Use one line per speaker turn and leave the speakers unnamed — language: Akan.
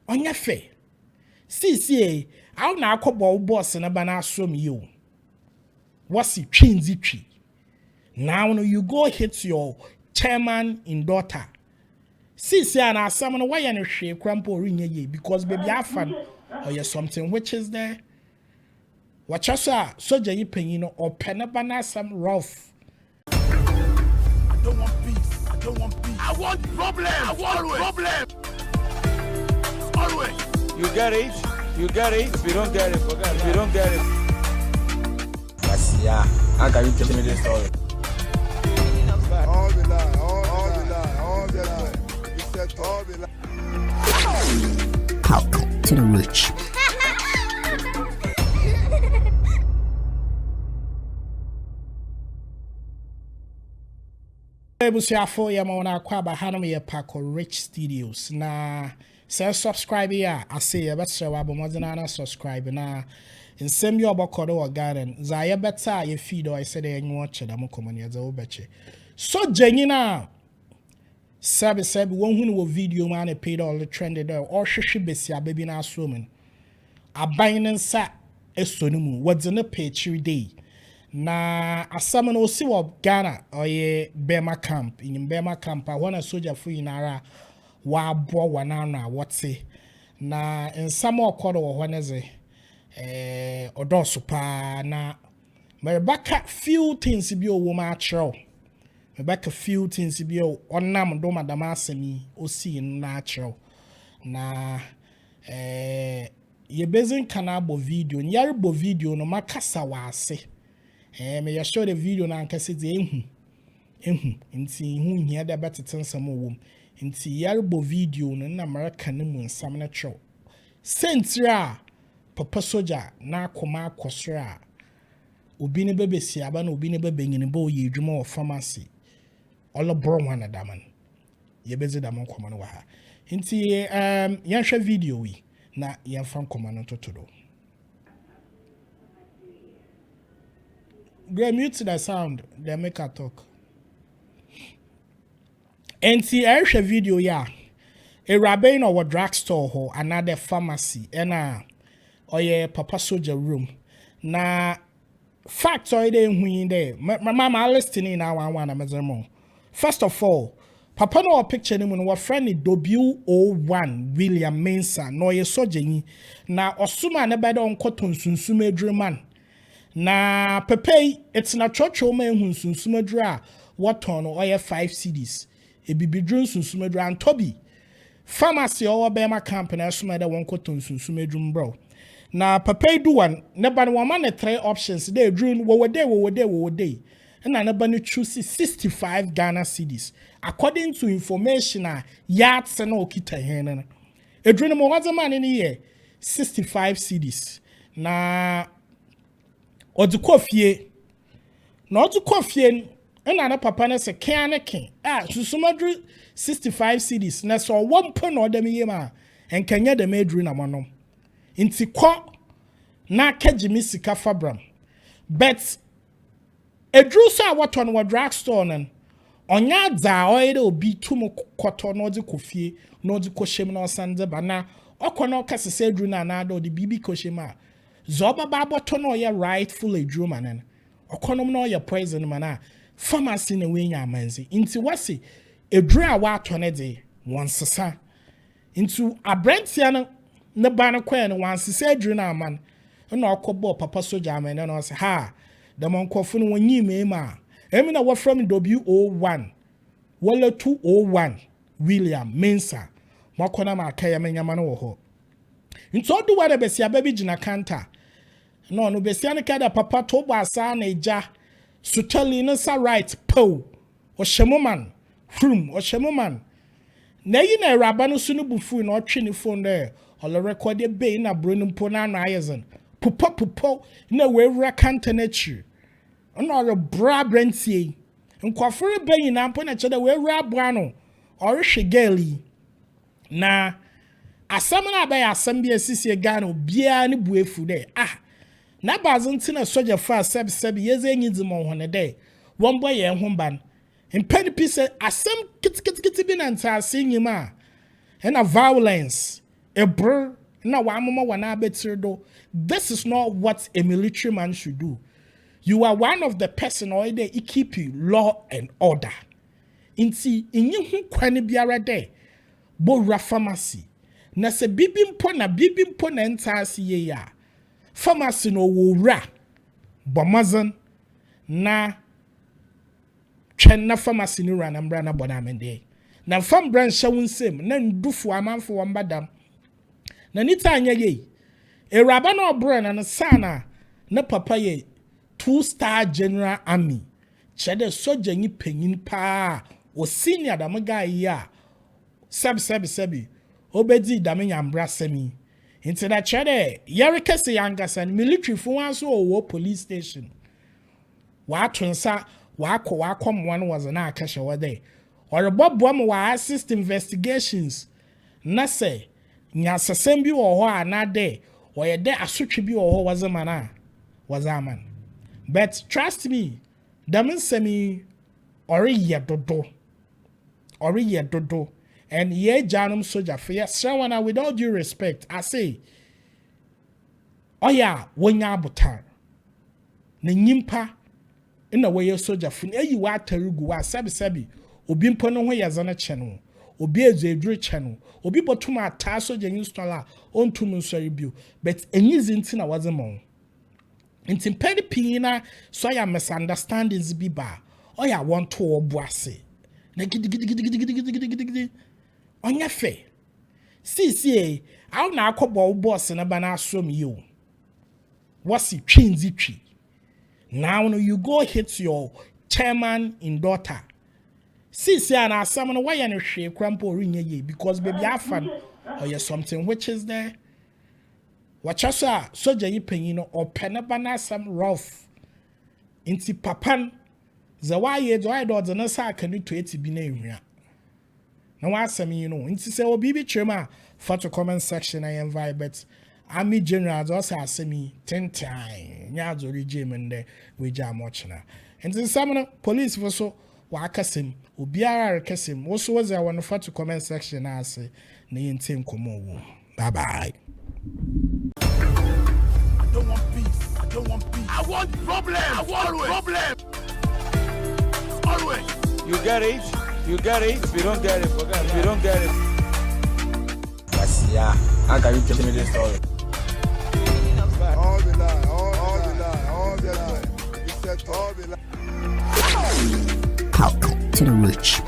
Onya fe. See, how na akọbọ boss na ba na asom you. What's it twinzi. Now you go hit your chairman in daughter. See, and I summon why you shake crampo ring ye because baby I fan or you something which is there. Watch us, soldier you penino or penabana some rough. I don't want peace. I don't want peace. I want problem. I want problem. Always.
You get it. You get it. If you don't get it, forget it. If you don't get it.
Yeah. How can you tell me this story?
All the lie. You said all the lie.
Talk to the rich.
Ebusiafo ya mawana kwa bahano me pako Rich Studios na say subscribe ya ase ya betwa wa bomodina na subscribe na nsem yo bokodo wa garden za ya beta ya feed o say dey nwo che da mo komani ya za wo beche so janyina sabe won hu no video man paid all the trended there or hwehwe besia baby na aso men aban nsa esonu mu what's in the page day na asam no si wo Ghana oye Bema camp in Bema camp a soldier fu inara wa bo wana na wote na nsam okodo wo honeze odoso pa na me baka few things bi o wo ma achro me baka few things bi o onam do madama asemi osi na achro na ye bezin kana bo video nyare bo video no makasa wa ase me ya show the video na nkase de ehu nti hu hia da beteten sam owom nti yarbo video no na America ne mu nsam na tro sentra papa soja na akoma akosra obi ne bebesi aba na obi ne bebenyine ba oye adwuma wo pharmacy all bro one adaman ye bezi da mon koma no wa ha nti yanhwe video wi na yemfa koma no totodo. Go mute the sound, they make her talk. And see, I share video ya. A rabbin or drugstore or another pharmacy, and papa soldier room. Na fact or they win there. My mama listening now one Amazon. First of all, papa no picture him when our friend W01 William Mensa no ye soje na osuma na beda on cotton sunsume dreaman. Na pepe it's na chocho man hu sunsumadra what on or 5 CDs e bibidrun sunsumadra and Toby pharmacy or Bema company asuma da won cotton sunsumadrum bro na pepe do one never one man 3 options they drew wo day and never no choose 65 Ghana CDs according to information yards and okita hen e drew mo was man in here 65 CDs na Odu kofie na odu kofie na papa na se kan ne ken susumadru 65 CDs na so wompo na odam yema enkanya da medru na monom nti ko na kagimi sika fabram but edru so awoto no drugstore nan onya dza oyede obi tum koto na odu kofie na odu koshem na osande ba na okono kasese edru na na do de bibi koshema Zoba baboto no ye rightful adwuma nan okonom no ye poison man pharmacy na we nya amanzi nti wase edru a wa atone de wonsesa nti abrantia no ne ba no kwen wansesa edru na aman na okobo papa soja aman na say ha the monkofo no wonyi mema emi na wo from W01 wala 201 William Mensa makona ma akaya menyama no wo ho nti odu wa de besia baby gina kanta no besia ne kada papa to bo asa na eja sutali no sa right po o shemoman from o shemoman na yi na raba no sunu bufu na otwe ne phone there o le record e be na bro no mpo na na ayezen pupo na we wura kanta na chi ono re bra brantie nkwafore be nyina mpo na che da we wura bra no o rehwe gali na asam na ba ya asam bi asisi Ghana bia ne buefu de na bazanti na soja fa seb yeze nyizimo hone de won boy ye ho ban impeni pise asam kitikiti bi na ntase nyima na violence Ebro na wa mama wa na betiri do. This is not what a military man should do. You are one of the person or they keep you law and order. Inti inyi hu kwani biara de bo ra pharmacy. Na se bibi mpo na ntase ye ya. Pharmacy no wo ra bomazan na twen na pharmacy ni ra na mbra na bona amende. Na fam brand shawunsem na ndufu amanfo wambadam. Na nita anya ye. Eraba no brand na sana na papa ye 2-star general army. Chede soja ni penyin pa o senior da mga ya. Sebi. Obedi da me nyambra semi. Into that chede yerike se yangasan military fun so wo police station. Wa tunsa wa kom one was na akasha wade. Or bobo wa assist investigations. Na say nyasasem bi wo ho anade or ye de asotwe bi wo ho was a man. But trust me, damin semi ori ye dodo. And ye janum soja for yes, someone with all due respect, I say, oh yeah, wonya butar. Ne nyimpa in the way your soja for you are terugu sabi obi mpo no ho yazana channel obi ezedru channel obi botuma ta soja installer on to nsori bio but enyizi ntina wazemo nti pedi pina so ya misunderstandings bi ba oh yeah want to obuase na gidi onya fe see how na akobo boss na ba na asom you wasi twinzi twi now you go hit your chairman in daughter see and asam no why you no hwe krampo rinye ye because baby afan or you something which is there wachasa soja yi panyin or penaba na some rough inti papan za waye do I do na sa kanu to eti bi na ehua na wasam you know inti say obi bi chema for to comment section I invite but Army General also asemi 10 time nya zori jemen de we jam watchna inti some police for so wakasem obiara rekasem also was I want for to comment section ase na yente nkomo wo bye bye.
I don't want peace. I want problems. Always.
You get it? If you don't get it, forget it. If you don't get it.
Yes, yeah. How can you tell me this story?
All the lie. You said all the lie.
Talk to the rich.